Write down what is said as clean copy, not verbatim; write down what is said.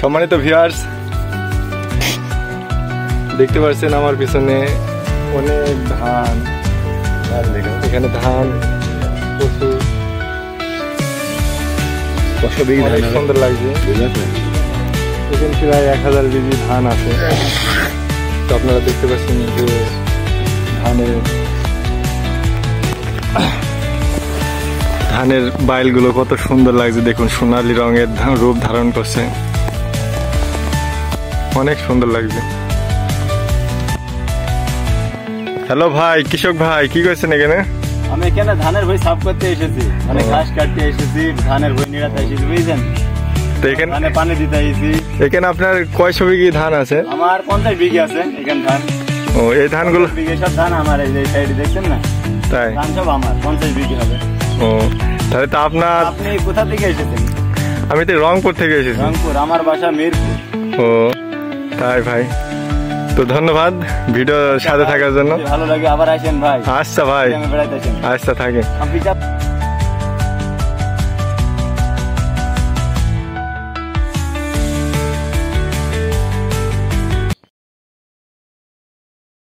সম্মানিত ভিউয়ার্স, দেখতে পাচ্ছেন আমার পিছনে অনেক ধান। এখানে ধান প্রচুর, অনেক সুন্দর লাগছে। এখানে প্রায় 1000 বিঘি ধান আছে। তো আপনারা দেখতে পাচ্ছেন যে ধানের বাইলগুলো কত সুন্দর লাগছে। দেখুন সোনালী রঙের রূপ ধারণ করছে, অনেক সুন্দর লাগছে। হ্যালো ভাই, কৃষক ভাই, কি করছেন এখানে? আমি এখানে ধানের বই সাফ করতে এসেছি, মানে ঘাস কাটতে এসেছি, ধানের বই নিড়াতে এসেছি, বুঝছেন? তো এখানে পানি দিতে এসেছি। এখানে আপনার কয়শো বিঘি ধান আছে? আমার 50 বিঘি আছে এখানে ধান। ও, এই ধানগুলো সব ধান আমার, এই যে সাইডে দেখছেন না, তাই ধান সব আমার 50 বিঘি হবে। ও, তাহলে তো আপনার। আপনি কোথা থেকে এসেছেন? আমি তো রংপুর থেকে এসেছি। রংপুর, আমার বাসা মিরপুর। ও তাই ভাই, তো ধন্যবাদ ভিডিওর সাথে থাকার জন্য। ভালো লাগে, আবার আসেন ভাই। আচ্ছা ভাই, আচ্ছা থাকে।